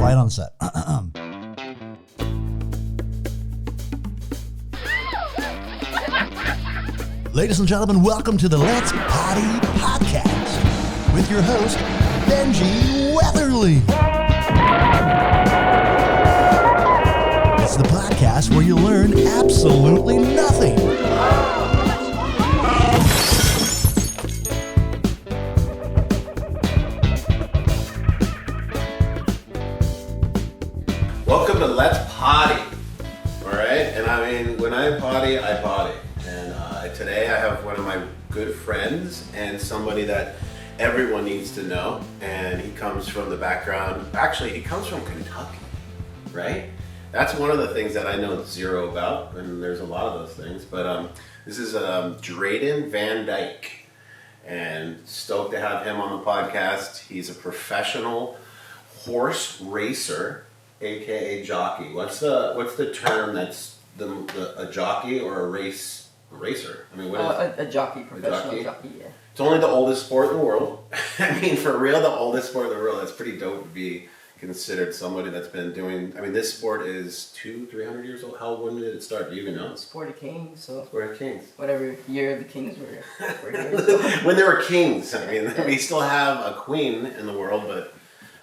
Quiet on set. Ladies and gentlemen, welcome to the Let's Poddy podcast with your host, Benji Weatherly. It's the podcast where you learn absolutely nothing. Welcome to Let's Poddy. Alright, and I mean, when I potty, I potty. And today I have one of my good friends and somebody that everyone needs to know. And he comes from the background, actually he comes from Kentucky, right? That's one of the things that I know zero about, and there's a lot of those things. But this is Drayden Van Dyke, and stoked to have him on the podcast. He's a professional horse racer, aka jockey. What's the term that's a jockey or a racer? I mean, what is a jockey, professional jockey, yeah. It's only the oldest sport in the world. I mean, for real, the oldest sport in the world. That's pretty dope to be considered somebody that's been doing. I mean, this sport is 200-300 years old. When did it start? Do you even know? Sport of Kings, so. Sport of Kings. Whatever year the Kings were here. So. When there were kings. I mean, we still have a queen in the world, but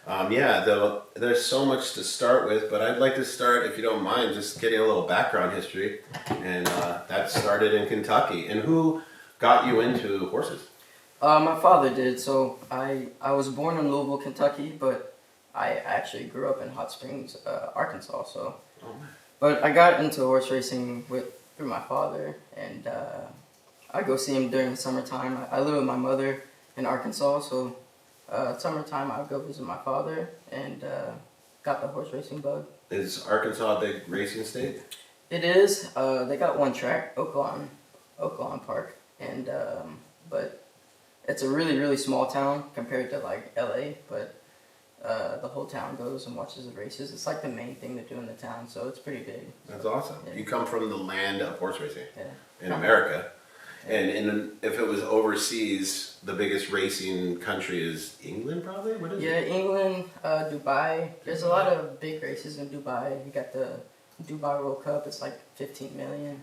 though there's so much to start with. But I'd like to start, if you don't mind, just getting a little background history. And that started in Kentucky. And who got you into horses? My father did. So I was born in Louisville, Kentucky, but I actually grew up in Hot Springs, Arkansas. So, but I got into horse racing through my father, and I go see him during the summertime. I live with my mother in Arkansas, so summertime I would go visit my father, and got the horse racing bug. Is Arkansas a big racing state? It is. They got one track, Oaklawn Park, and but it's a really, really small town compared to like LA, but the whole town goes and watches the races. It's like the main thing to do in the town, so it's pretty big. That's awesome. Yeah. You come from the land of horse racing in Yeah. America. And if it was overseas, the biggest racing country is England, probably? What is it? England, Dubai. There's a lot of big races in Dubai. You got the Dubai World Cup. It's like 15 million.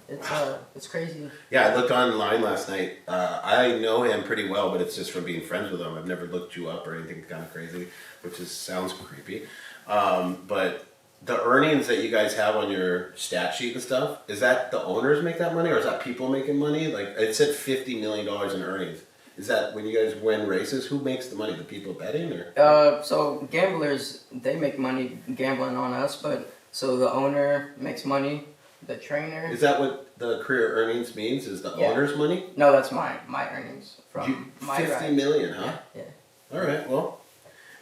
It's crazy. Yeah, I looked online last night. I know him pretty well, but it's just from being friends with him. I've never looked you up or anything kind of crazy, which sounds creepy. But the earnings that you guys have on your stat sheet and stuff, is that the owners make that money, or is that people making money? Like, it said $50 million in earnings. Is that when you guys win races, who makes the money? The people betting, or? So gamblers, they make money gambling on us, but so the owner makes money, the trainer. Is that what the career earnings means? Is the owner's money? No, that's my earnings from my $50 ride. million, huh? Yeah. All right, well,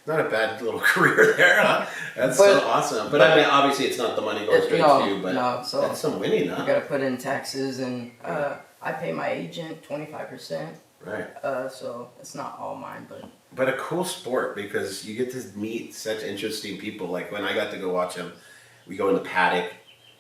not a bad little career there, huh? That's so awesome. But I mean, obviously, it's not the money going straight to you, but so that's some winning, huh? You got to put in taxes, and I pay my agent 25%. Right. So it's not all mine, But a cool sport, because you get to meet such interesting people. Like when I got to go watch them, we go in the paddock.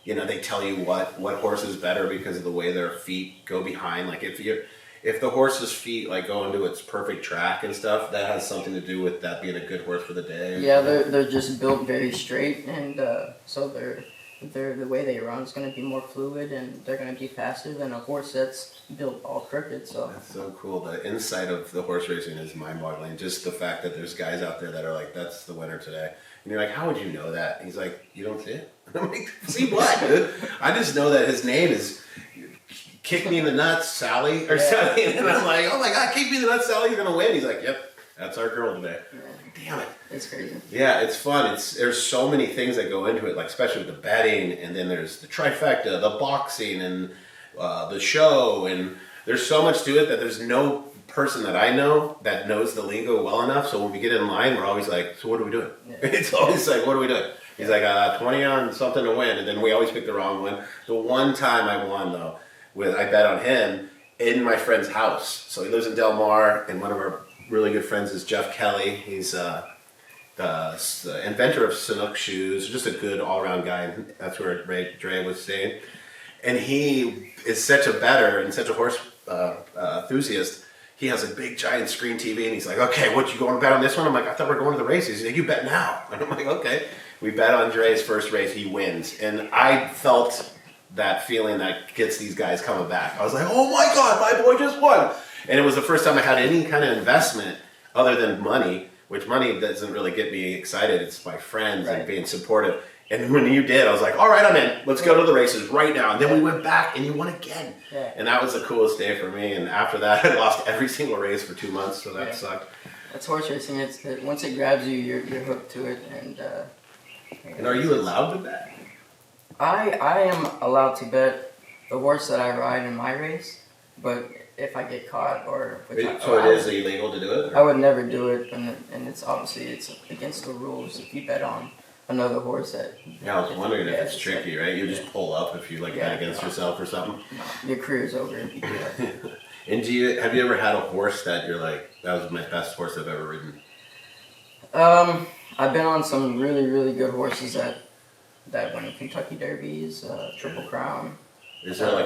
You know, they tell you what horse is better because of the way their feet go behind. Like if the horse's feet like go into its perfect track and stuff, that has something to do with that being a good horse for the day. Yeah, they're just built very straight, and so the way they run is going to be more fluid, and they're going to be faster than a horse that's built all crooked. So that's so cool. The inside of the horse racing is mind-boggling. Just the fact that there's guys out there that are like, that's the winner today. And you're like, how would you know that? And he's like, you don't see it? I'm like, see what, dude? I just know that his name is Kick Me in the Nuts, Sally, or something. And I'm like, oh my God, Kick Me in the Nuts, Sally, you're going to win. He's like, yep, that's our girl today. Yeah. Damn it. It's crazy. Yeah, it's fun. There's so many things that go into it, like especially with the betting, and then there's the trifecta, the boxing, and the show, and there's so much to it that there's no person that I know that knows the lingo well enough. So when we get in line, we're always like, so what are we doing? Yeah. It's always like, what are we doing? He's like, 20 on something to win, and then we always pick the wrong one. The one time I won, though, I bet on him in my friend's house. So he lives in Del Mar, and one of our really good friends is Jeff Kelly. He's the inventor of Sanuk shoes, just a good all-around guy. And that's where Dre was staying. And he is such a bettor and such a horse enthusiast. he has a big giant screen TV, and he's like, okay, what, you going to bet on this one? I'm like, I thought we were going to the races. He's like, you bet now. And I'm like, okay. We bet on Dre's first race, he wins. And I felt that feeling that gets these guys coming back. I was like, oh my God, my boy just won. And it was the first time I had any kind of investment other than money, which money doesn't really get me excited. It's my friends and being supportive. And when you did, I was like, all right, I'm in. Let's go to the races right now. And then we went back and you won again. Yeah. And that was the coolest day for me. And after that, I lost every single race for 2 months, so that sucked. That's horse racing. Once it grabs you, you're hooked to it. And are you allowed to bet? I am allowed to bet the horse that I ride in my race, but if I get caught So it is illegal to do it? Or? I would never do it, and it's against the rules if you bet on another horse that... Yeah, I was wondering if it's tricky, right? You just pull up if you bet against yourself or something? Your career's over if you do that. And have you ever had a horse that you're like, that was my best horse I've ever ridden? I've been on some really, really good horses that win Kentucky Derbies, Triple Crown. Is there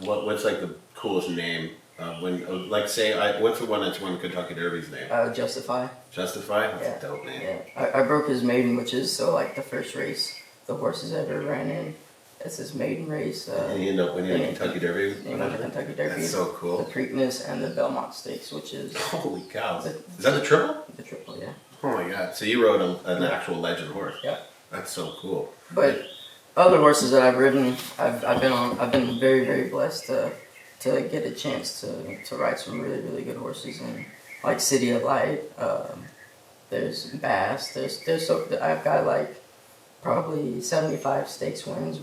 what's like the coolest name? What's the one that's won Kentucky Derby's name? Justify. Justify? That's a dope name. Yeah. I broke his maiden, which is the first race the horses ever ran in. It's his maiden race. And he ended up winning the Kentucky Derby? He won the Kentucky Derby. That's so cool. The Preakness and the Belmont Stakes, which is... Holy cow. Is that the triple? The triple, yeah. Oh my God. So you rode an actual legend horse. Yeah. That's so cool. But other horses that I've ridden, I've been very, very blessed to get a chance to ride some really, really good horses. And like City of Light, there's Bass, I've got probably 75 stakes wins,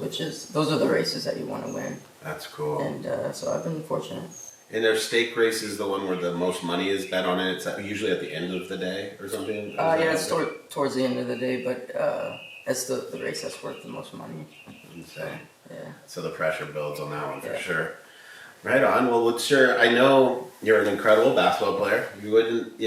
those are the races that you want to win. That's cool. And so I've been fortunate. And are stake races the one where the most money is bet on it? It's usually at the end of the day or something? It's towards the end of the day, but it's the race that's worth the most money. Insane. Yeah. So the pressure builds on that one for sure. Right on. Well, I know you're an incredible basketball player. You wouldn't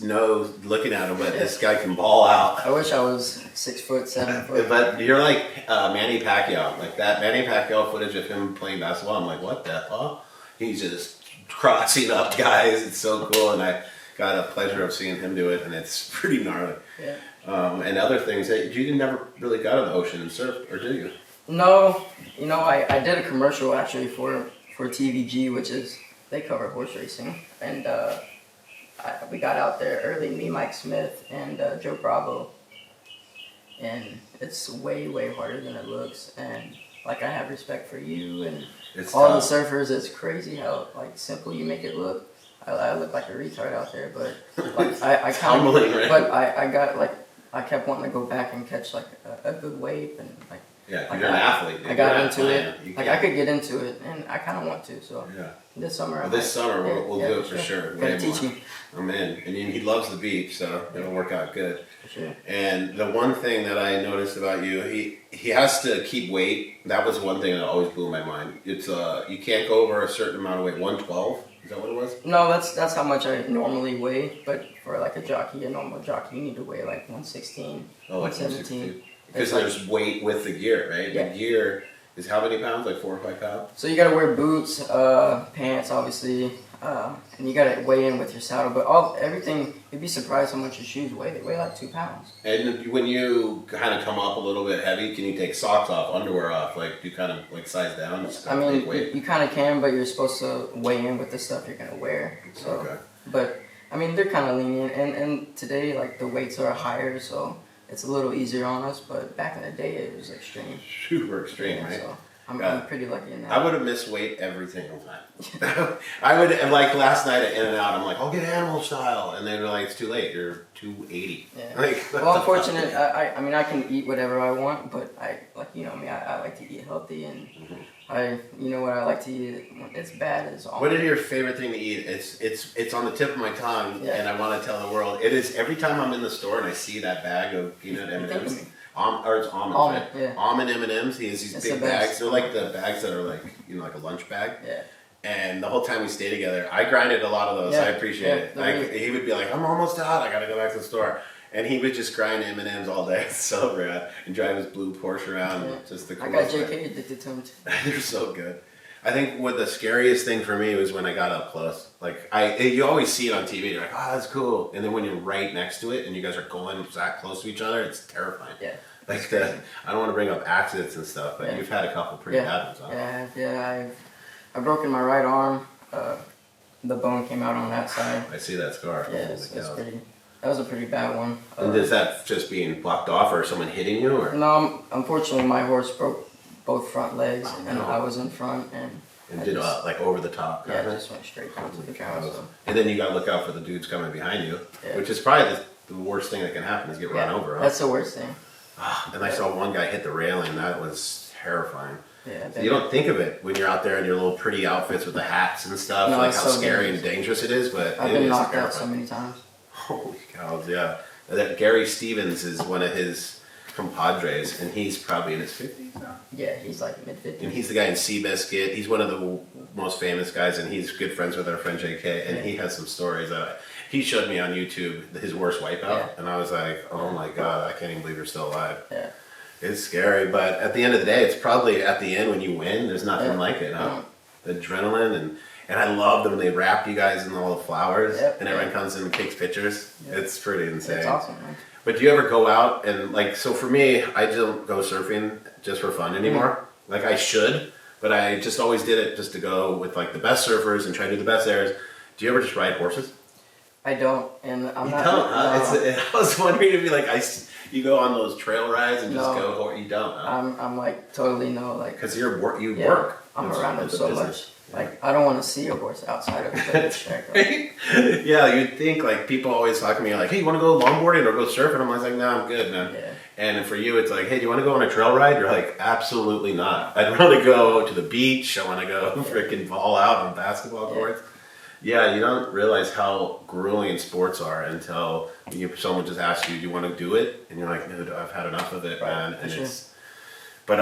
know looking at him, but this guy can ball out. I wish I was 6 foot, 7 foot. But you're like Manny Pacquiao. Like that Manny Pacquiao footage of him playing basketball, I'm like, what the hell? He's just crossing up guys. It's so cool, and I got a pleasure of seeing him do it, and it's pretty gnarly. Yeah. And other things that you never really got in the ocean and surf, or do you? No, I did a commercial actually for TVG, which is they cover horse racing, and we got out there early. Me, Mike Smith, and Joe Bravo, and it's way, way harder than it looks. And I have respect for you and it's all tough. the surfers. It's crazy how simple you make it look. I look like a retard out there, but I kind of. Right? But I kept wanting to go back and catch a good wave and Yeah, you're an athlete. I got into it. I could get into it, and I kind of want to. So this summer. We'll do it for sure. Gotta teach me. I'm in, and he loves the beach, so it'll work out good. For sure. And the one thing that I noticed about you, he has to keep weight. That was one thing that always blew my mind. It's you can't go over a certain amount of weight. 112. Is that what it was? No, that's how much I normally weigh. But for a normal jockey, you need to weigh 116, 117. Because there's weight with the gear, right? Yeah. The gear is how many pounds? 4 or 5 pounds? So you gotta wear boots, pants, obviously, and you gotta weigh in with your saddle. But everything, you'd be surprised how much your shoes weigh. They weigh 2 pounds. And when you kind of come up a little bit heavy, can you take socks off, underwear off? Do you kind of size down? You kind of can, but you're supposed to weigh in with the stuff you're gonna wear. So, okay. But they're kind of lenient, and today the weights are higher, so it's a little easier on us. But back in the day, it was extreme. Super extreme, right? So I'm pretty lucky in that. I would have missed weight every single time. I would last night at In-N-Out, I'm like, I'll get animal style, and they were like, it's too late. You're 280. Yeah. Well, unfortunately, I can eat whatever I want, but I me, I like to eat healthy, and what I like to eat. It's bad as all. What is your favorite thing to eat? It's on the tip of my tongue, and I want to tell the world. It is every time I'm in the store and I see that bag of peanut M&Ms. Or it's almonds, right? Yeah. Almond M&Ms. He has these big bags. They're like the bags that are like a lunch bag. Yeah. And the whole time we stay together, I grinded a lot of those. Yeah. I appreciate it. He would be like, I'm almost out. I got to go back to the store. And he would just grind M&Ms all day. It's so rad. And drive his blue Porsche around. Yeah. Just the I got JK addicted to them too. They're so good. I think what the scariest thing for me was when I got up close. Like you always see it on TV. You're like, oh, that's cool. And then when you're right next to it and you guys are going that close to each other, it's terrifying. Yeah. Like I don't want to bring up accidents and stuff, but you've had a couple pretty bad ones. Huh? Yeah. I've broken my right arm. The bone came out on that side. I see that scar. Yeah, it's pretty. That was a pretty bad one. And is that just being blocked off, or someone hitting you, or? No, unfortunately, my horse broke both front legs, and I was in front, and did like over the top. Yeah, it just went straight down to the ground. So. And then you got to look out for the dudes coming behind you, which is probably the worst thing that can happen is get run over. Huh? That's the worst thing. And I saw one guy hit the railing. That was terrifying. Yeah, so you don't think of it when you're out there in your little pretty outfits with the hats and stuff, no, like how so scary and dangerous it is. But I've been knocked out so many times. Holy cows! Yeah, that Gary Stevens is one of his compadres, and he's probably in his 50s now. Yeah, he's like mid-50s. And he's the guy in Seabiscuit. He's one of the most famous guys, and he's good friends with our friend JK. And he has some stories that he showed me on YouTube, his worst wipeout, and I was like, oh my god, I can't even believe you're still alive. Yeah. It's scary, but at the end of the day, it's probably at the end when you win, there's nothing like it, huh? The adrenaline, and I love them when they wrap you guys in all the flowers, and everyone comes in and takes pictures. It's pretty insane. It's awesome, man. But do you ever go out and, like, so for me, I don't go surfing just for fun anymore. Like, I should, but I just always did it just to go with, like, the best surfers and try to do the best airs. Do you ever just ride horses? I don't, and I'm not. You don't, huh? I was wondering if you go on those trail rides and just go, or you don't, huh? I'm like totally no, like. Because you work. I'm around them so much. Like, I don't want to see a horse outside of the track. Right? Yeah, you'd think, like, people always talk to me like, hey, you want to go longboarding or go surfing? I'm always like, no, I'm good, man. Yeah. And for you, it's like, hey, do you want to go on a trail ride? You're like, absolutely not. I'd rather go to the beach. I want to go freaking ball out on basketball courts. Yeah, you don't realize how grueling sports are until someone just asks you, do you want to do it? And you're like, no, I've had enough of it, man. And But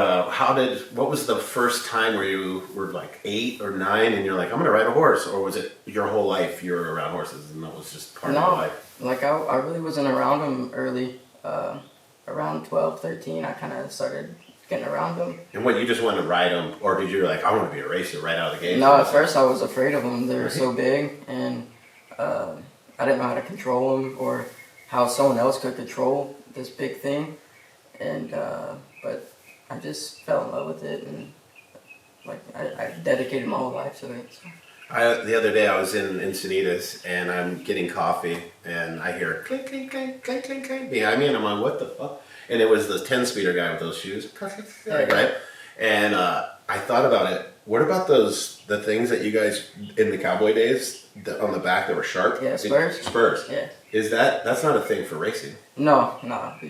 what was the first time where you were like 8 or 9 and you're like, I'm going to ride a horse? Or was it your whole life you were around horses and that was just part of your life? Like I really wasn't around them early. Around 12, 13, I kind of started getting around them. And what, you just wanted to ride them? Or did you like, I want to be a racer right out of the gate? No, at first I was afraid of them. They were so big and I didn't know how to control them or how someone else could control this big thing. And but I just fell in love with it, and like I dedicated my whole life to it. So. The other day I was in Encinitas and I'm getting coffee and I hear clink, clink, clink, clink, clink, clink behind me and I'm like, what the fuck? And it was the 10-speeder guy with those shoes, right? And I thought about it. What about the things that you guys in the cowboy days on the back that were sharp? Yeah, spurs. Spurs. Yeah. That's not a thing for racing? No.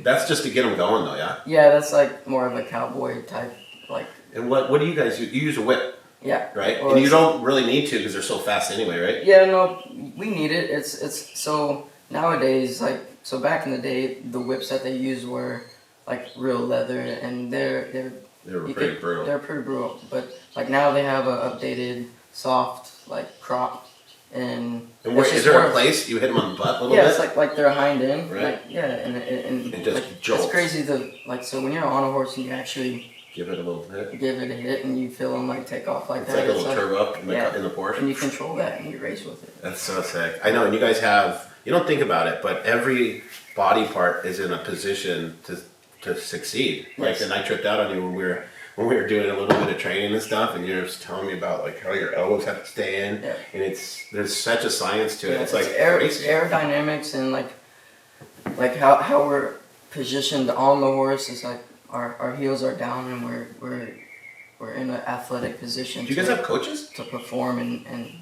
That's just to get them going though, yeah? Yeah, that's like more of a cowboy type, like. And what do you guys use? You use a whip. Yeah. Right? Well, and you don't really need to because they're so fast anyway, right? Yeah, no, we need it. It's so nowadays, like, so back in the day, the whips that they used were like real leather, and they were pretty brutal. They're pretty brutal, but like now they have a updated soft like crop, and where, is there a place you hit them on the butt a little bit? Yeah, it's like their hind end, right? Like, yeah, and it just like, jolts. It's crazy so when you're on a horse and you actually give it a little hit. Give it a hit, and you feel them like take off like it's that. Like a little turbo in the Porsche. And you control that, and you race with it. That's so sick. I know, and you guys you don't think about it, but every body part is in a position to succeed. Yes. Like, and I tripped out on you when we were doing a little bit of training and stuff, and you're just telling me about like how your elbows have to stay in, and there's such a science to it. It's like aerodynamics and like how we're positioned on the horse is like. Our heels are down and we're in an athletic position. Do you guys have coaches to perform and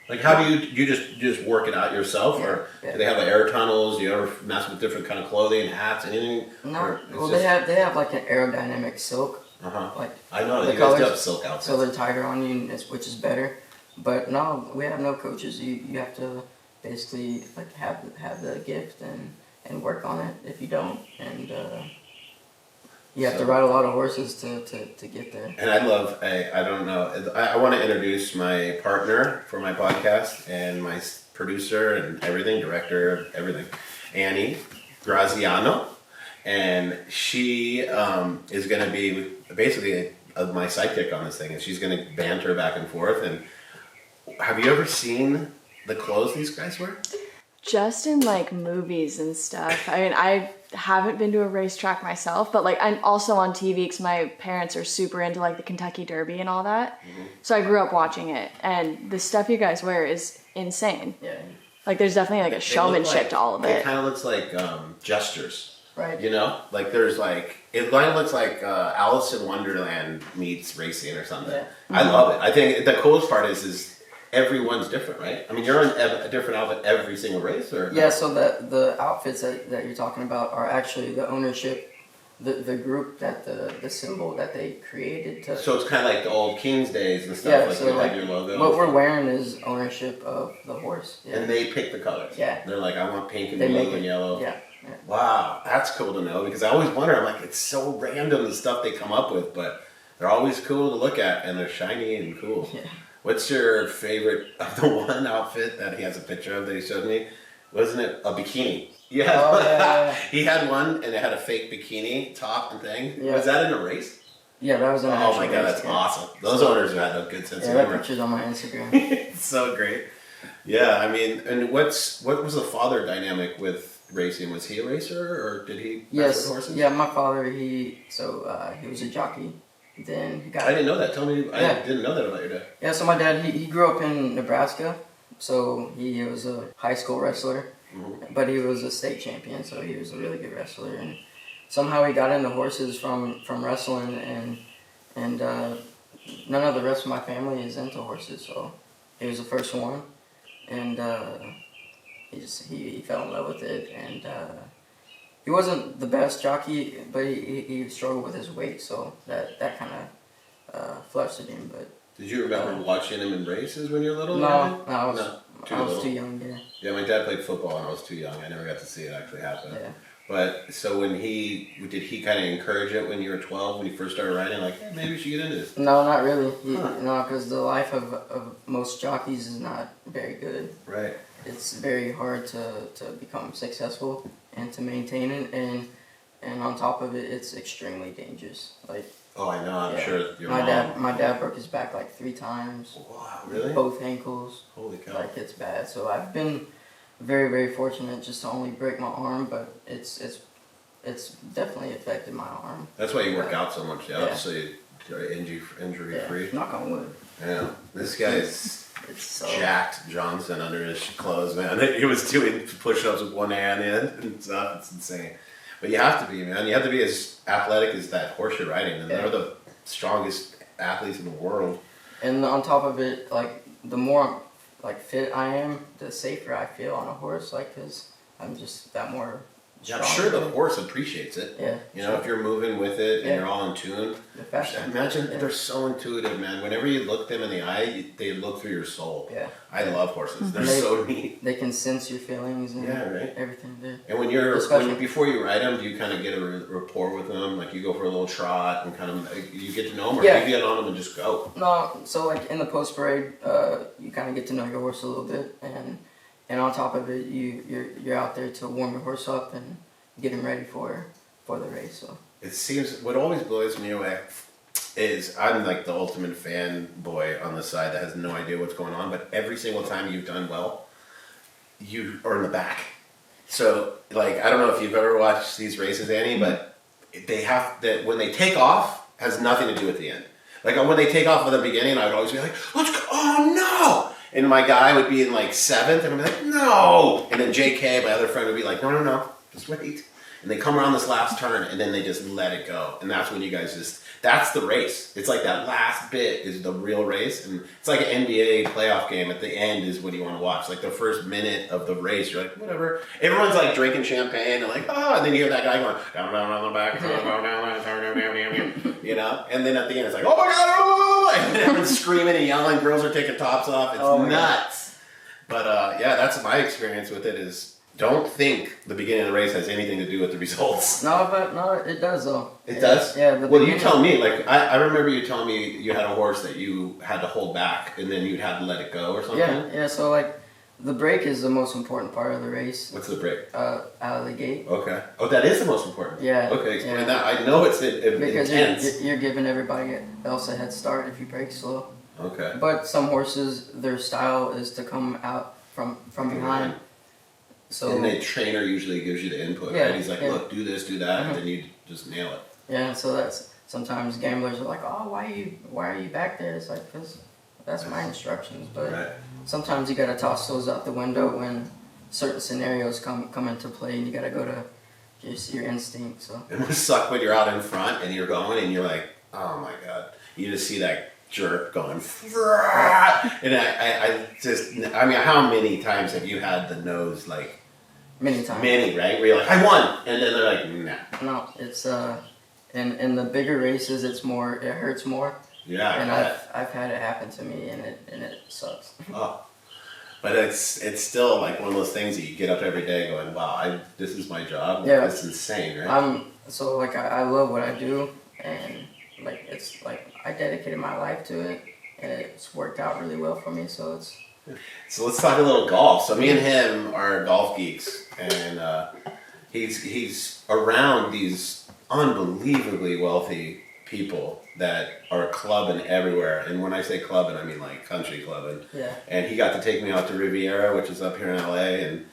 like how do you just work it out yourself or do they have like air tunnels? Do you ever mess with different kind of clothing, hats, anything? No, well they have like an aerodynamic silk. Like I know you colors, guys do have silk outfits, so they're tighter on you, which is better. But no, we have no coaches. You have to basically like have the gift and work on it. If you don't, and you have to ride a lot of horses to get there. And I don't know, I want to introduce my partner for my podcast and my producer and everything, director, everything, Annie Graziano. And she is going to be basically my sidekick on this thing, and she's going to banter back and forth. And have you ever seen the clothes these guys wear? Just in like movies and stuff. I mean, I haven't been to a racetrack myself, but like I'm also on TV because my parents are super into like the Kentucky Derby and all that. Mm-hmm. So I grew up watching it, and the stuff you guys wear is insane. Yeah. Like there's definitely like a showmanship to all of it. It kind of looks like gestures. Right. You know, like there's like it kind of looks like Alice in Wonderland meets racing or something. Yeah. I love it. I think the coolest part is everyone's different, right? I mean, you're in a different outfit every single race, or yeah. So the outfits that you're talking about are actually the ownership, the group that the symbol that they created. So it's kind of like the old Kings days and stuff. Like so you have your logo. What we're wearing is ownership of the horse. Yeah. And they pick the colors. Yeah. They're like, I want pink and blue and yellow. Yeah. Wow, that's cool to know, because I always wonder. I'm like, it's so random the stuff they come up with, but they're always cool to look at, and they're shiny and cool. Yeah. What's your favorite of the one outfit that he has a picture of that he showed me? Wasn't it a bikini? Yeah. Oh, yeah. He had one, and it had a fake bikini top and thing. Yeah. Was that in a race? Yeah, that was in a race. Oh my god, that's awesome. Those owners had a good sense of humor. Yeah, that picture's on my Instagram. It's so great. Yeah, I mean, and what was the father dynamic with racing? Was he a racer, or did he race with horses? Yeah, my father, he was a jockey. Then he got... I didn't know that. Tell me, I didn't know that about your dad. Yeah, so my dad, he grew up in Nebraska, so he was a high school wrestler, but he was a state champion, so he was a really good wrestler, and somehow he got into horses from wrestling, and none of the rest of my family is into horses, so he was the first one, and he fell in love with it, and he wasn't the best jockey, but he struggled with his weight, so that kind of flustered him. But did you remember watching him in races when you were little? No, I was too young. Yeah. Yeah, my dad played football, and I was too young. I never got to see it actually happen. Yeah. But so did he kind of encourage it when you were 12, when you first started riding, like, hey, maybe you should get into this? No, not really. No, because the life of most jockeys is not very good. Right. It's very hard to become successful and to maintain it, and on top of it, it's extremely dangerous. Like, oh, I know. I'm sure your my dad broke his back like 3 times. Wow, really? Both ankles. Holy cow! Like, it's bad. So I've been very, very fortunate just to only break my arm, but it's definitely affected my arm. That's why you work out so much. Yeah, obviously injury free. Knock on wood. Yeah, this guy's. It's jacked Johnson under his clothes, man. He was doing push-ups with one hand and stuff. It's insane. But you have to be, man. You have to be as athletic as that horse you're riding. And they're the strongest athletes in the world. And on top of it, like, the more like fit I am, the safer I feel on a horse. Like, because I'm just that more... Yeah, I'm sure the horse appreciates it. Yeah. You know, if you're moving with it and you're all in tune. Imagine they're so intuitive, man. Whenever you look them in the eye, they look through your soul. Yeah. I love horses. They're so neat. They can sense your feelings and everything. And before you ride them, do you kind of get a rapport with them? Like, you go for a little trot and kind of you get to know them, or you get on them and just go? No. So like in the post parade, you kind of get to know your horse a little bit, and on top of it, you're out there to warm your horse up and get him ready for the race. So it seems what always blows me away is I'm like the ultimate fanboy on the side that has no idea what's going on, but every single time you've done well, you are in the back. So like, I don't know if you've ever watched these races, Annie, but they have that when they take off has nothing to do with the end. Like, when they take off at the beginning, I would always be like, let's go, oh no! And my guy would be in like 7th, and I'd be like, no! And then JK, my other friend, would be like, no, just wait. And they come around this last turn, and then they just let it go. And that's when you guys that's the race. It's like that last bit is the real race. And it's like an NBA playoff game. At the end is what you want to watch. Like the first minute of the race, you're like, whatever. Everyone's like drinking champagne and like, oh, and then you hear that guy going, down, on the back, down, you know? And then at the end, it's like, oh my God, and everyone's screaming and yelling. Girls are taking tops off. It's nuts. But yeah, that's my experience with it is, don't think the beginning of the race has anything to do with the results. No, it does though. It does? Yeah. Well, you tell me. Like, I remember you telling me you had a horse that you had to hold back, and then you'd have to let it go or something. Yeah. So like, The brake is the most important part of the race. What's the brake? Out of the gate. Okay. Oh, that is the most important. Yeah. Okay, explain yeah. that. I know it's Because intense. you're giving everybody else a head start if you brake slow. Okay. But some horses, their style is to come out from behind. So and the trainer usually gives you the input, Yeah, right? He's like, yeah. look, do this, do that, and then you just nail it. yeah, so that's sometimes gamblers are like, oh, why are you back there? It's like, because that's my instructions. But Right. sometimes you gotta toss those out the window when certain scenarios come into play, and you gotta go to just your instinct. So It must suck when you're out in front and you're going and you're like, oh my god, you just see that jerk going, and I mean, how many times have you had the nose like? many times. Many, right? Where you're like, I won, and then they're like, nah. No, it's in the bigger races, it hurts more. Yeah, And I I've had it happen to me, and it sucks. Oh, but it's still like one of those things that you get up every day going, wow, this is my job. Yeah. That's insane, right? So like I love what I do, and like it's like I dedicated my life to it, and it's worked out really well for me. So it's So let's talk a little golf. So me and him are golf geeks, and he's around these unbelievably wealthy people that are clubbing everywhere. And when I say clubbing, I mean like country clubbing. yeah. And he got to take me out to Riviera, which is up here in LA, and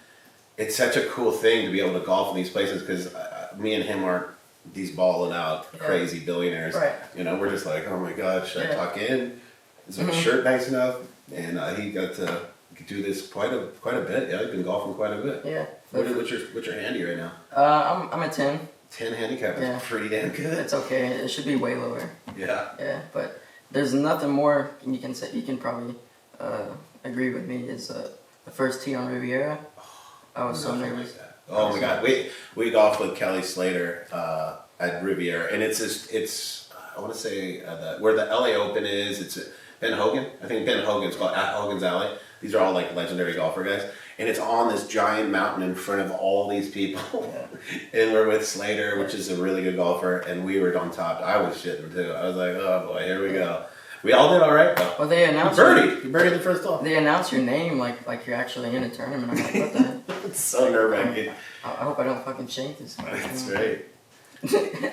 it's such a cool thing to be able to golf in these places because me and him aren't these balling out Yeah. crazy billionaires. Right. You know, we're just like, oh my god, should I Yeah. tuck in? Is my shirt nice enough? And he got to do this quite a bit. Yeah, he's been golfing quite a bit. Yeah. What's your handy right now? I'm a 10. 10 handicap. That's Yeah. pretty damn good. It's okay. It should be way lower. Yeah. Yeah, but there's nothing more you can say. You can probably agree with me. Is the first tee on Riviera. I was so Nothing nervous. like that. Oh my god, we golfed with Kelly Slater at Riviera, and it's I want to say where the LA Open is. It's Ben Hogan. I think Ben Hogan's called at Hogan's Alley. These are all like legendary golfer guys, and it's on this giant mountain in front of all these people. And we're with Slater, which is a really good golfer, and we were on top. I was shitting too. I was like, oh boy, here we go. We all did all right though. Well, they announced You birdied the first hole. They announce your name like you're actually in a tournament. I'm like, what the? It's so nerve-wracking. I hope I don't fucking shake this. That's great.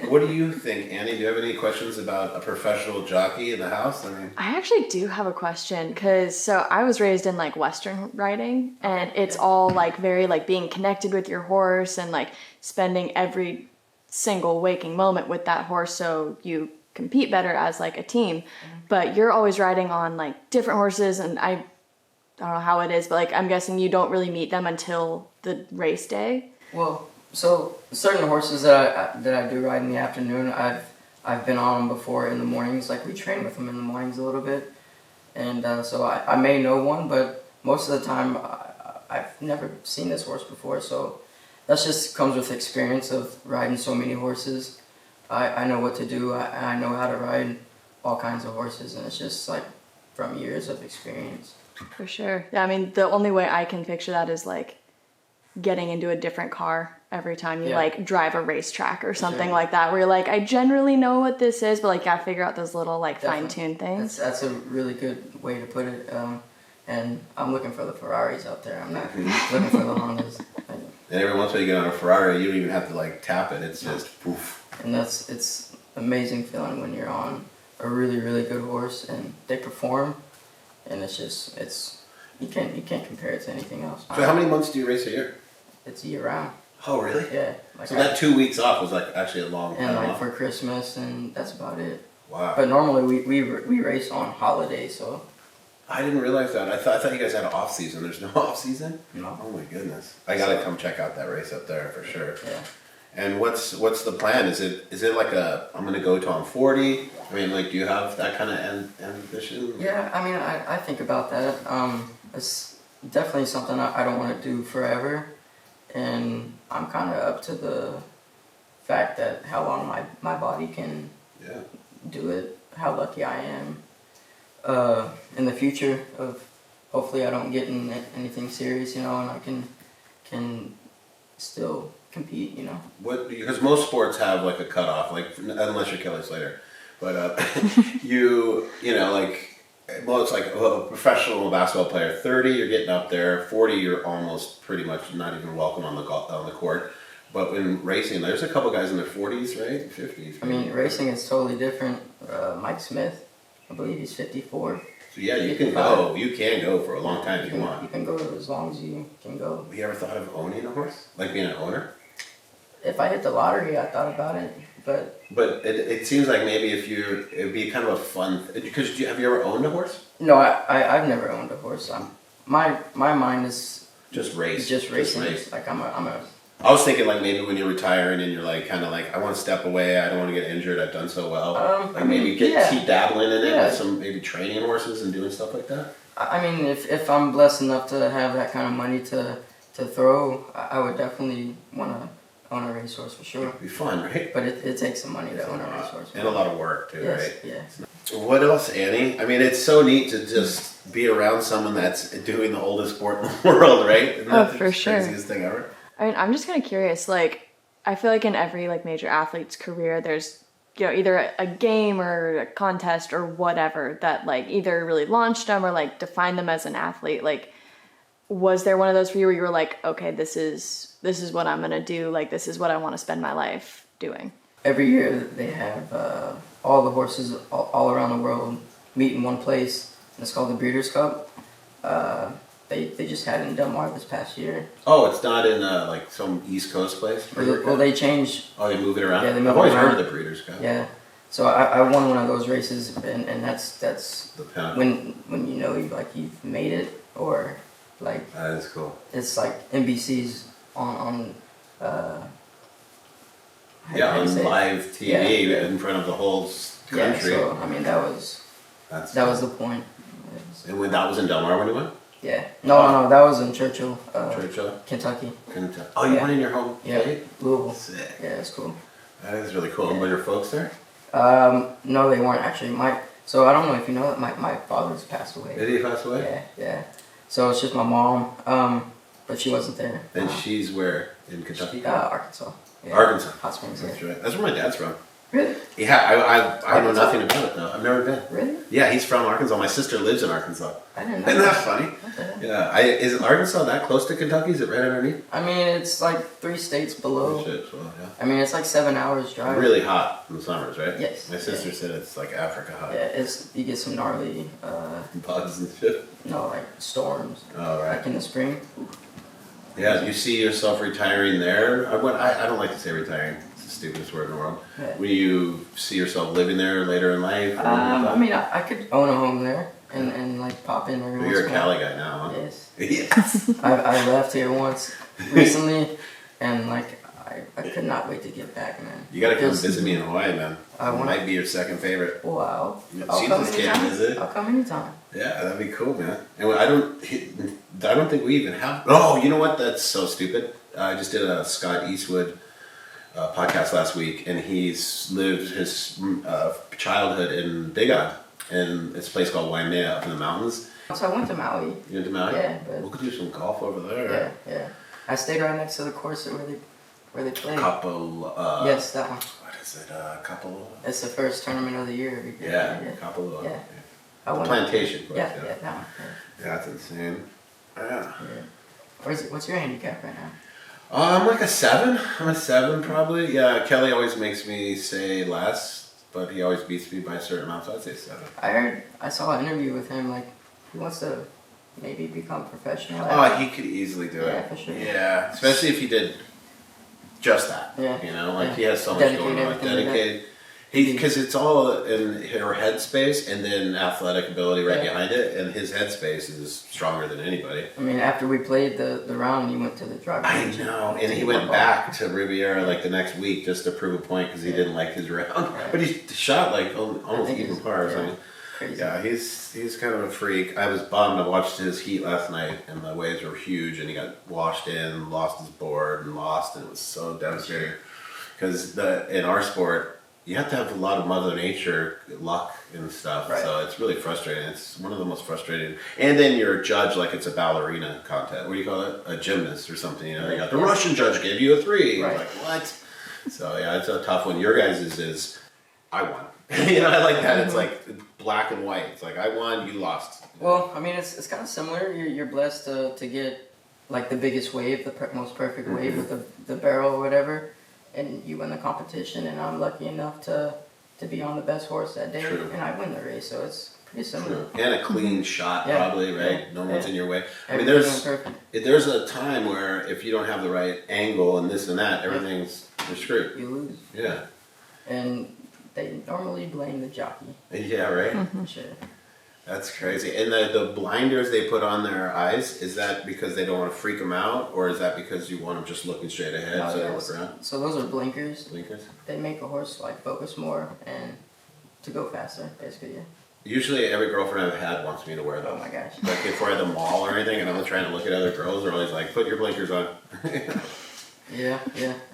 What do you think, Annie? Do you have any questions about a professional jockey in the house? I mean, I actually do have a question because so I was raised in like Western riding, and it's all like very like being connected with your horse and like spending every single waking moment with that horse so you compete better as like a team. But you're always riding on like different horses, and I don't know how it is, but like I'm guessing you don't really meet them until the race day. Well, so certain horses that I do ride in the afternoon, I've been on them before in the mornings. Like we train with them in the mornings a little bit, and so I may know one, but most of the time I've never seen this horse before. So that just comes with experience of riding so many horses. I know what to do. I know how to ride all kinds of horses, and it's just like from years of experience. For sure. Yeah, I mean, the only way I can picture that is like getting into a different car every time you like drive a racetrack or something like that, where you're like, I generally know what this is, but like gotta figure out those little like fine-tuned things. That's a really good way to put it. And I'm looking for the Ferraris out there. I'm not looking for the Hondas. and every once in a while you get on a Ferrari, you don't even have to like tap it. It's just poof. And it's amazing feeling when you're on a really, really good horse and they perform, and it's you can't compare it to anything else. So how many months do you race a year? It's year round. Oh really? Yeah. Like So that 2 weeks off was like actually a long and time like off. for Christmas, and that's about it. Wow. But normally we race on holidays, so I didn't realize that. I thought you guys had an off season. There's no off season? No. Oh my goodness. I gotta come check out that race up there for sure. yeah. And what's the plan? Is it like I'm gonna go till I'm 40? I mean, like, do you have that kind of ambition? Yeah, I mean, I think about that. It's definitely something I don't want to do forever, and I'm kind of up to the fact that how long my body can do it, how lucky I am in the future of hopefully I don't get in anything serious, and I can still compete, What? Because most sports have like a cutoff, like unless you're Kelly Slater, but like Well, it's like a professional basketball player. 30, you're getting up there. 40, you're almost pretty much not even welcome on the court. But in racing, there's a couple guys in their 40s, right? 50s. I mean, racing is totally different. Mike Smith, I believe he's 54. So yeah, you can go. You can go for a long time if you want. You can go as long as you can go. Have you ever thought of owning a horse? Like being an owner? If I hit the lottery, I thought about it, but it seems like maybe it'd be kind of a fun. Because have you ever owned a horse? no, I've never owned a horse. My mind is Just race. just racing. race. Like I'm a I was thinking like maybe when you're retiring and you're like kind of like I want to step away. I don't want to get injured. I've done so well. Like maybe keep dabbling in it with some maybe training horses and doing stuff like that. I mean, if I'm blessed enough to have that kind of money to throw, I would definitely want to own a racehorse for sure. It'd be fun, right? But it takes some money to own a racehorse. And a lot of work too, Yes, right? Yeah. What else, Annie? I mean, it's so neat to just be around someone that's doing the oldest sport in the world, right? Isn't that the for sure. craziest thing ever? I mean, I'm just kind of curious. Like, I feel like in every like major athlete's career, there's either a game or a contest or whatever that like either really launched them or like defined them as an athlete. Like, was there one of those for you where you were like, okay, this is what I'm gonna do. Like, this is what I want to spend my life doing. Every year they have all the horses all around the world meet in one place, and it's called the Breeders' Cup. They just had it in Del Mar this past year. Oh, it's not in like some East Coast place? Well, they changed. Oh, they move it around? Yeah, they move I've always it around. heard of the Breeders' Cup. Yeah. So I won one of those races, and that's The pound. when you've made it, or like That is cool. it's like NBC's on Yeah, on live TV in front of the whole country. Yeah, so I mean that was the point. And when that was in Del Mar when you went? Yeah. No, that was in Churchill, Churchill? Kentucky. Oh, you Yeah. went in your home state? Louisville. Sick. Yeah, it's cool. That is really cool. And were your folks there? No, they weren't actually. So I don't know if you know that my father's passed away. Did he pass away? Yeah. So it's just my mom, but she wasn't there. And she's where? In Kentucky? Arkansas. Yeah. Arkansas. Hot Springs. That's Yeah. right. That's where my dad's from. Really? Yeah, I know Arkansas? nothing about it though. I've never been. Really? Yeah, he's from Arkansas. My sister lives in Arkansas. I didn't know. Isn't that funny? What the hell? Yeah. Is Arkansas that close to Kentucky? Is it right underneath? I mean, it's like 3 states below. Oh, shit. Well, yeah. I mean, it's like 7 hours drive. Really hot in the summers, right? Yes. My sister said it's like Africa hot. Yeah, you get some gnarly, Bugs and shit. like storms. Oh, right. Like in the spring. Yeah, do you see yourself retiring there? I don't like to say retiring. It's the stupidest word in the world. Yeah. Will you see yourself living there later in life? I mean, I could own a home there and like pop in every once You're a in a while. Cali guy now, huh? Yes. Yes. I left here once recently, and like I could not wait to get back, man. You gotta come Because- visit me in Hawaii, man. I wanna- Might be your second favorite. Wow. Yeah, I'll she come just can't anytime. visit. I'll come anytime. Yeah, that'd be cool, man. And I don't think we even have. Oh, you know what? That's so stupid. I just did a Scott Eastwood podcast last week, and he's lived his childhood in Big Island, in this place called Waimea up in the mountains. So I went to Maui. You went to Maui? Yeah, but- we could do some golf over there. Yeah. I stayed right next to the course where they play. Couple. Yes, that one. What is it? Couple. It's the first tournament of the year. Yeah, couple. Yeah. I went Plantation. Yeah, that one. Yeah, that's insane. Yeah. What's your handicap right now? I'm like a 7. I'm a 7 probably. Yeah, Kelly always makes me say less, but he always beats me by a certain amount, so I'd say 7. I saw an interview with him. Like he wants to maybe become professional. Oh, he could easily do it. Yeah, for sure. Yeah, especially if he did just that. Yeah. You know, like Yeah. he has so much Dedicate going on. everything to that. Dedicated. Because it's all in her headspace and then athletic ability right Yeah. behind it, and his headspace is stronger than anybody. I mean, after we played the round, he went to the driver. I know, and he went back to Riviera like the next week just to prove a point because he didn't like his round. Yeah. But he shot like almost think even he's- par. yeah. So I mean, Crazy. yeah, he's kind of a freak. I was bummed. I watched his heat last night, and the waves were huge, and he got washed in, lost his board, and it was so devastating. Because in our sport, you have to have a lot of Mother Nature luck and stuff, Right. so it's really frustrating. It's one of the most frustrating. And then you're a judge like it's a ballerina contest. What do you call it? A gymnast or something. You know, you got the Russian judge gave you a 3. Right. It's like what? So yeah, it's a tough one. Your guys' is I won. You know, I like that. It's like black and white. It's like I won, you lost. Well, I mean, it's kind of similar. You're blessed to get like the biggest wave, the most perfect wave with the barrel or whatever, and you win the competition. And I'm lucky enough to be on the best horse that day, and I win the race. So it's pretty similar. And a clean shot, probably, right? No one's in your way. I mean, Everything there's a time where if you don't have the right angle and this and that, everything's you're screwed. You lose. Yeah. And they normally blame the jockey. Yeah, right. Sure. That's crazy. And the blinders they put on their eyes, is that because they don't want to freak them out, or is that because you want them just looking straight ahead so they don't look around? So those are blinkers. Blinkers. They make a horse like focus more and to go faster, basically. Yeah. Usually every girlfriend I've had wants me to wear those. Oh my gosh. Like if we're at the mall or anything and I'm trying to look at other girls, they're always like, put your blinkers on. Yeah,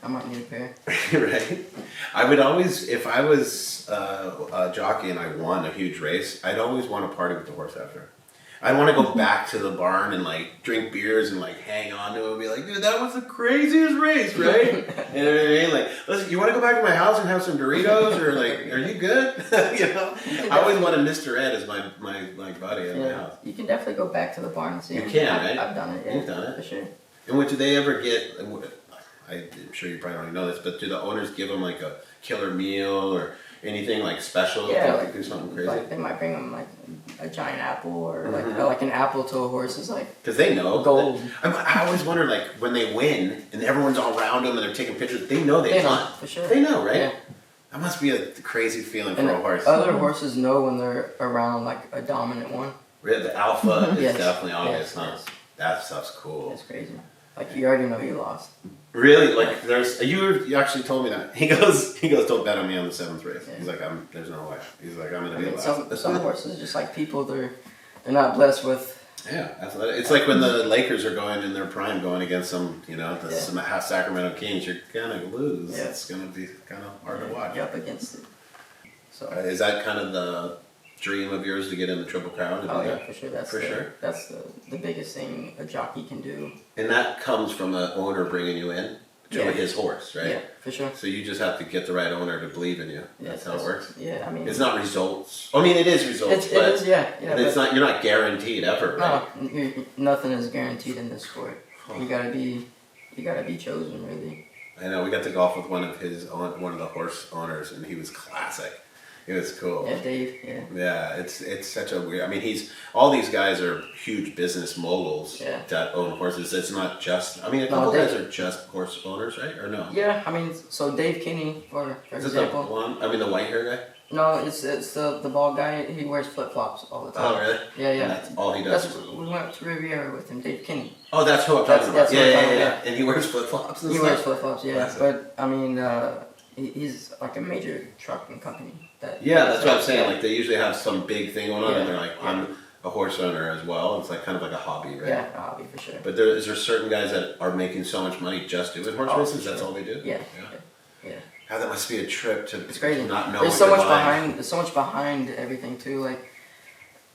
I might need a pair. Right? I would always, if I was a jockey and I won a huge race, I'd always want to party with the horse after. I'd want to go back to the barn and like drink beers and like hang on to it and be like, dude, that was the craziest race, right? You know what I mean? Like, listen, you want to go back to my house and have some Doritos or like, are you good? You know? I always wanted Mr. Ed as my buddy at my house. You can definitely go back to the barn and see him. You can, right? I've done it, yeah. You've done it? For sure. And what do they ever get? I'm sure you probably already know this, but do the owners give them like a killer meal or anything like special? Yeah, like do something crazy. Like they might bring them like a giant apple or like an apple to a horse is like because they know gold. I always wonder like when they win and everyone's all around them and they're taking pictures. They know they won for sure. They know, right? Yeah. That must be a crazy feeling and for a horse. Other horses know when they're around like a dominant one. The alpha is Yes. definitely obvious, Yes, huh? yes. That stuff's cool. It's crazy. Like you already know you lost. Really? Like there's you actually told me that. He goes, don't bet on me on the 7th race. Yeah. He's like, there's no way. He's like, I'm gonna I be mean, last. some horses just like people they're not blessed with. Yeah, athletic. It's like when the Lakers are going in their prime, going against some Sacramento Kings. You're gonna lose. Yeah. It's gonna be kind of hard to watch. You're up against it. So Is that kind of the dream of yours to get in the Triple Crown? oh yeah, for sure. That's Sure. the biggest thing a jockey can do. And that comes from the owner bringing you in to his horse, right? Yeah, for sure. So you just have to get the right owner to believe in you. That's how it works. Yeah, I mean, it's not results. I mean, it is results, it is, yeah. It's not. You're not guaranteed effort, right? No, nothing is guaranteed in this sport. You gotta be chosen, really. I know. We got to golf with one of the horse owners, and he was classic. It was cool. Yeah, Dave. Yeah. Yeah, it's such a weird. I mean, all these guys are huge business moguls that own horses. It's not just. I mean, a couple guys are just horse owners, right? Or no? Yeah, I mean, so Dave Kinney, for example. It the blonde? I mean, the white hair guy. No, it's the bald guy. He wears flip flops all the time. Oh, really? Yeah. And that's all he does. We went to Riviera with him, Dave Kinney. Oh, that's who I'm talking about. Yeah. And he wears flip flops. He wears flip flops, yeah. Classic. But I mean, he's like a major trucking company. That's what I'm saying. Like they usually have some big thing going on, and they're like, I'm a horse owner as well. It's like kind of like a hobby, right? Yeah, a hobby for sure. But is there certain guys that are making so much money just doing horse races? That's all they do. Yeah. How that must be a trip to it's crazy. Not know. There's so much behind. There's so much behind everything too. Like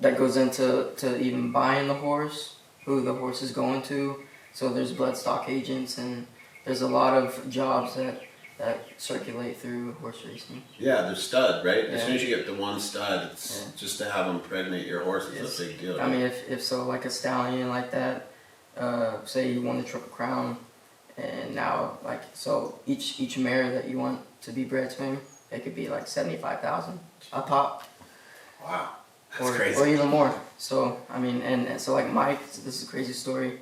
that goes into even buying the horse, who the horse is going to. So there's bloodstock agents, and there's a lot of jobs that circulate through horse racing. Yeah, they're stud, right? Yeah. As soon as you get the one stud, it's just to have them pregnate your horse is a big deal. I mean, if so, like a stallion like that, say you won the Triple Crown, and now like so each mare that you want to be bred to him, it could be like 75,000 a pop. Wow, that's crazy. Or even more. So I mean, and so like Mike, this is a crazy story.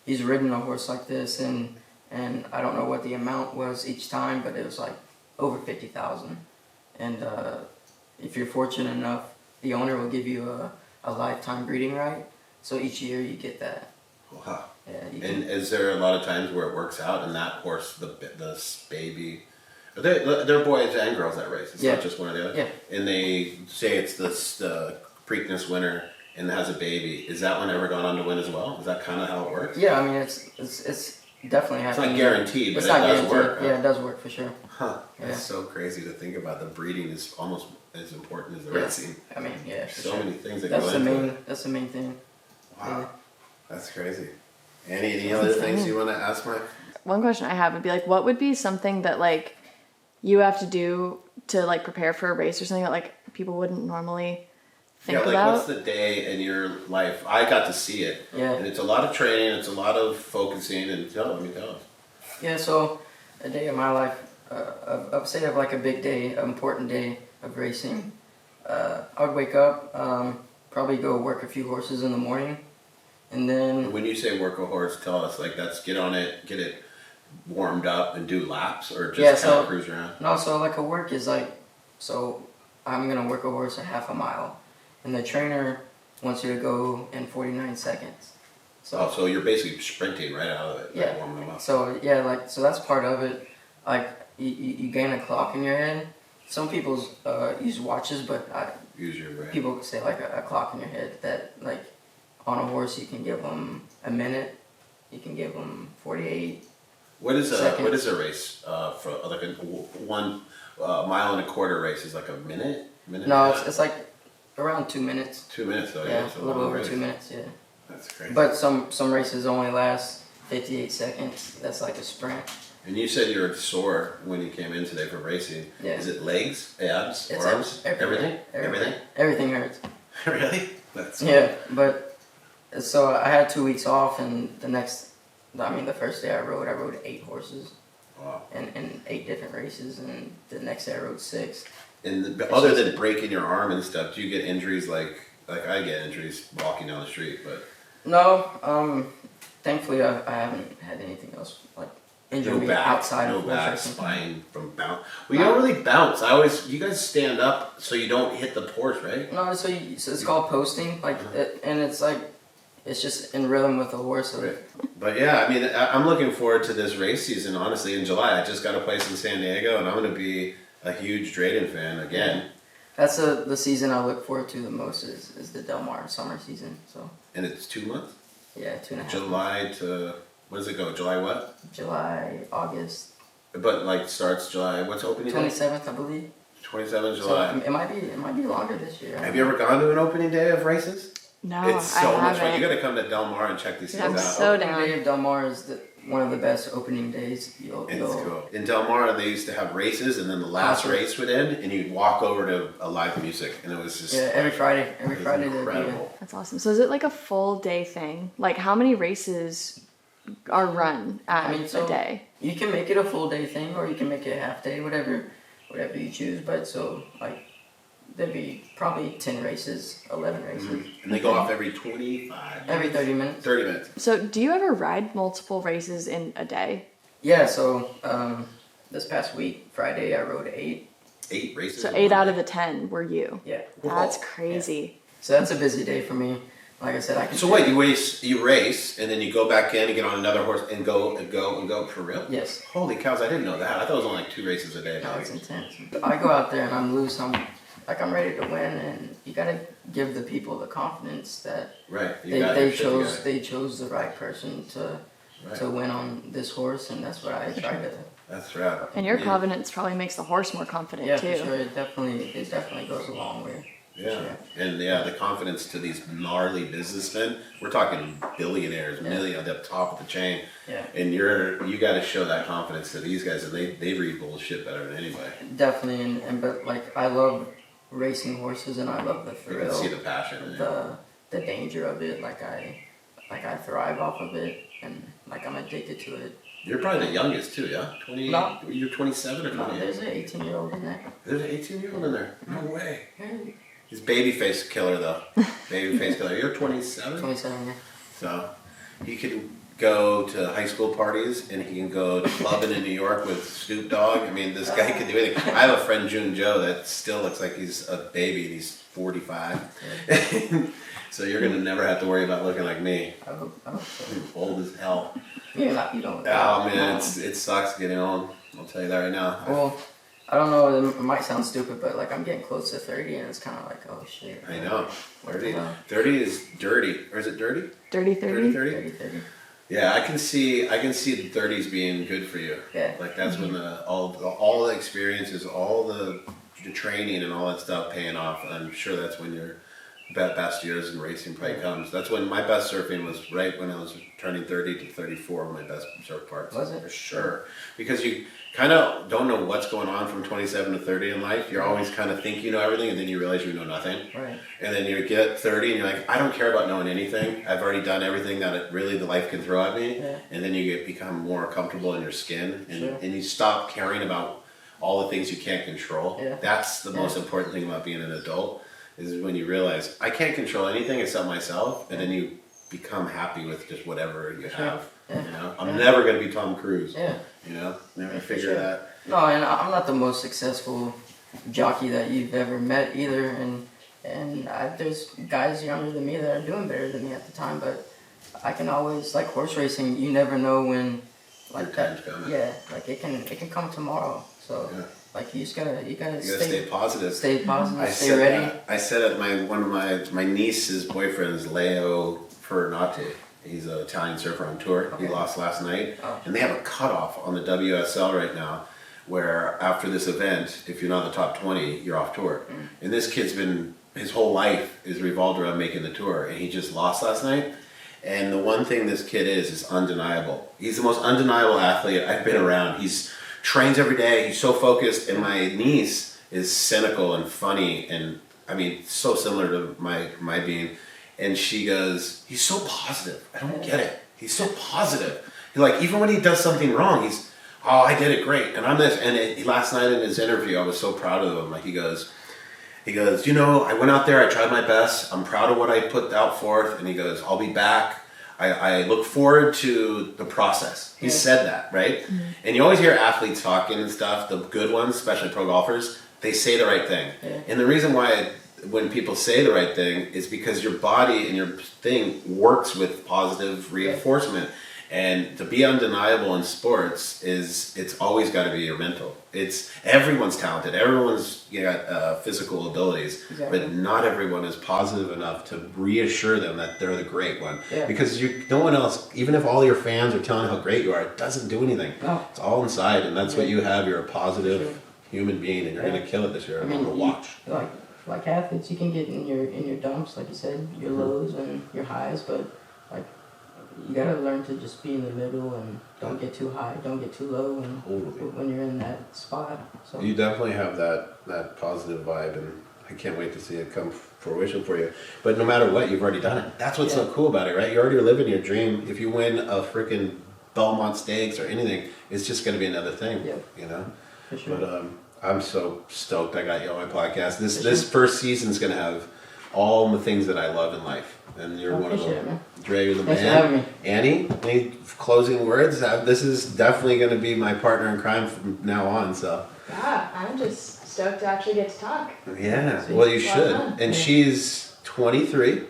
He's ridden a horse like this, and I don't know what the amount was each time, but it was like over 50,000. And if you're fortunate enough, the owner will give you a lifetime breeding right. So each year you get that. Wow. Yeah. And is there a lot of times where it works out, and that horse, the baby, they're boys and girls that race. It's not just one or the other. Yeah. And they say it's the Preakness winner and has a baby. Is that one ever gone on to win as well? Is that kind of how it works? Yeah, I mean it's definitely happening. It's not guaranteed, but it's it not does guaranteed. work. Yeah, it does work for sure. Huh. Yeah. That's so crazy to think about. The breeding is almost as important as the racing. I mean, yeah, for so sure. many things that That's go the into main. it. That's the main thing. Wow. Yeah. That's crazy. Any other things you want to ask, Mike? One question I have would be like, what would be something that like you have to do to like prepare for a race or something that like people wouldn't normally think like about? what's the day in your life? I got to see it. Yeah. And it's a lot of training, it's a lot of focusing, and tell me. Yeah, so a day of my life, I would say of like a big day, an important day of racing. I would wake up, probably go work a few horses in the morning, and then... When you say work a horse, tell us, like that's get on it, get it warmed up and do laps, or just kind of cruise around? No, so like a work is like, so I'm going to work a horse a half a mile, and the trainer wants you to go in 49 seconds. So you're basically sprinting right out of it, yeah. like warming them up. So yeah, so that's part of it. Like you gain a clock in your head. Some people use watches, but Use your brain. people say like a clock in your head that like on a horse you can give them a minute, you can give them 48. What is seconds. a race for like a 1 mile and a quarter race is like a minute? No, it's like around 2 minutes. 2 minutes though. Yeah, it's a little over race. 2 minutes. Yeah. That's crazy. But some races only last 58 seconds. That's like a sprint. And you said you were sore when you came in today for racing. Yeah. Is it legs, abs, It's arms, everything? Everything hurts. Really? That's Yeah, but so I had 2 weeks off, and the first day I rode 8 horses. Wow. In 8 different races, and the next day I rode 6. And other than breaking your arm and stuff, do you get injuries like I get injuries walking down the street? But no, thankfully I haven't had anything else like injury me outside of horse racing. spine from bounce. Well, you don't really bounce. You guys stand up so you don't hit the horse, right? No, so it's called posting, like, and it's like it's just in rhythm with the horse. So Right. But yeah, I mean, I'm looking forward to this race season. Honestly, in July, I just got a place in San Diego, and I'm going to be a huge Drayden fan again. That's the season I look forward to the most is the Del Mar summer season. So And it's 2 months. yeah, 2.5. July to what does it go? July what? July, August, But like starts July. What's opening day? 27th, I believe. 27th So July. it might be longer this year. Have you ever gone to an opening day of races? No, It's so I much fun. haven't. You got to come to Del Mar and check these Yeah, things I'm out. so Opening down. day of Del Mar is one of the best opening days. It's cool. In Del Mar, they used to have races, and then the last Concert. race would end, and you'd walk over to a live music, and it was just Yeah, every Friday. Every it was Friday there'd be incredible. That's awesome. So is it like a full day thing? Like how many races are run at a day? You can make it a full day thing, or you can make it a half day, whatever you choose. But so like there'd be probably 10 races, 11 races. And they go off every 25 Every 30 minutes. 30 minutes. So do you ever ride multiple races in a day? Yeah, so this past week, Friday, I rode 8. 8 races. So in 8 one out day. of the 10 were you. Yeah. That's Whoa. crazy. So that's a busy day for me. Like I said, I can. So wait, you race, and then you go back in and get on another horse and go for real? Yes. Holy cows! I didn't know that. I thought it was only like 2 races a day. No, it's intense. I go out there and I'm loose. I'm ready to win, and you gotta give the people the confidence that Right. they chose the right person to win on this horse, and that's what I try to. That's right. And your confidence probably makes the horse more confident Yeah, too. for sure. It definitely goes a long way. Yeah, Sure. and the confidence to these gnarly businessmen. We're talking billionaires, million at the top of the chain. Yeah. And you got to show that confidence to these guys, and they read bullshit better than anybody. Definitely, but like I love racing horses, and I love the You can thrill, see the passion. in it. the danger of it. Like I thrive off of it, and like I'm addicted to it. You're probably the youngest too, yeah? 20. No. You're 27 or 28. No, there's an 18-year-old in there. There's an 18-year-old in there. No way. He's babyface killer though. Babyface killer. You're 27. 27, yeah. So he can go to high school parties, and he can go to clubbing in New York with Snoop Dogg. I mean, this guy can do anything. I have a friend, June Joe, that still looks like he's a baby, and he's 45. So you're gonna never have to worry about looking like me. I hope so. I'm old as hell. You don't. Oh man, it sucks getting old. I'll tell you that right now. Well, I don't know. It might sound stupid, but like I'm getting close to 30, and it's kind of like, oh shit. I know. What 30, the hell? 30 is dirty, or is it dirty? Dirty 30? 30? 30. Yeah, I can see the 30s being good for you. Yeah. Like that's when all the experiences, all the training and all that stuff paying off. I'm sure that's when you're best years in racing probably comes. That's when my best surfing was right when I was turning 30 to 34. My best surf parts. Was it? For sure. Because you kind of don't know what's going on from 27 to 30 in life. You're always kind of think you know everything, and then you realize you know nothing. Right. And then you get 30 and you're like, I don't care about knowing anything. I've already done everything that the life can throw at me. Yeah. And then you become more comfortable in your skin, and, Sure. and you stop caring about all the things you can't control. Yeah. That's the most important thing about being an adult, is when you realize I can't control anything except myself, and then you become happy with just whatever you have. Yeah. You know, I'm never gonna be Tom Cruise. Yeah. You know, never For figure sure. that. No, and I'm not the most successful jockey that you've ever met either, and there's guys younger than me that are doing better than me at the time, but I can always, like horse racing, you never know when, like Your time's coming. yeah, like it can come tomorrow. So Yeah. like you gotta You gotta stay positive. stay positive, I stay said ready. that. I said it. One of my niece's boyfriends, Leo Fernati. He's an Italian surfer on tour. He Okay. lost last night, Oh. and they have a cutoff on the WSL right now, where after this event, if you're not in the top 20, you're off tour. And this kid's his whole life is revolved around making the tour, and he just lost last night. And the one thing this kid is undeniable. He's the most undeniable athlete I've been around. He's trains every day. He's so focused, and my niece is cynical and funny, and I mean, so similar to my being. And she goes, he's so positive. I don't get it. He's so positive. Like, even when he does something wrong, he's, oh, I did it great. And I'm this. And last night in his interview, I was so proud of him. Like, he goes, you know, I went out there, I tried my best. I'm proud of what I put out forth. And he goes, I'll be back. I look forward to the process. He said that, right? Mm-hmm. And you always hear athletes talking and stuff, the good ones, especially pro golfers, they say the right thing. Yeah. And the reason why when people say the right thing is because your body and your thing works with positive reinforcement. And to be undeniable in sports it's always got to be your mental. Everyone's talented, everyone's got physical abilities, exactly. But not everyone is positive enough to reassure them that they're the great one. Yeah. Because no one else, even if all your fans are telling how great you are, it doesn't do anything. No. It's all inside, and that's what you have. You're a positive human being, and you're going to kill it this year. I mean, watch. Like athletes, you can get in your dumps, like you said, your lows and your highs, but like you gotta learn to just be in the middle and don't get too high, don't get too low, and when you're in that spot. So you definitely have that positive vibe, and I can't wait to see it come fruition for you. But no matter what, you've already done it. That's what's so cool about it, right? You're already living your dream. If you win a freaking Belmont Stakes or anything, it's just gonna be another thing. Yep. You know. For sure. But I'm so stoked I got you on my podcast. This first season's gonna have all the things that I love in life, and you're one of them. Dre, you're the man. Thanks for having me. Annie, any closing words? This is definitely gonna be my partner in crime from now on. So. Yeah, I'm just stoked to actually get to talk. Yeah, well, you should. And she's 23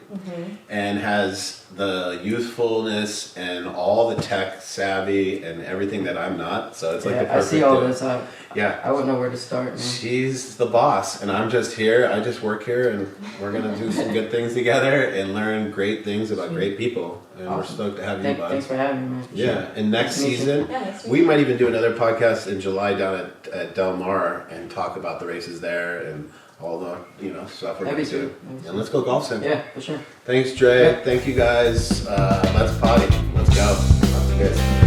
and has the youthfulness and all the tech savvy and everything that I'm not. So it's like the perfect. I see all this. I wouldn't know where to start. Man. She's the boss, and I'm just here. I just work here, and we're gonna do some good things together and learn great things about great people. And we're stoked to have you, bud. Thanks for having me, man. Yeah, and next season, we might even do another podcast in July down at Del Mar and talk about the races there and all the stuff we're gonna do. And let's go golf sim. Yeah, for sure. Thanks, Dre. Thank you guys. Let's potty. Let's go. Good.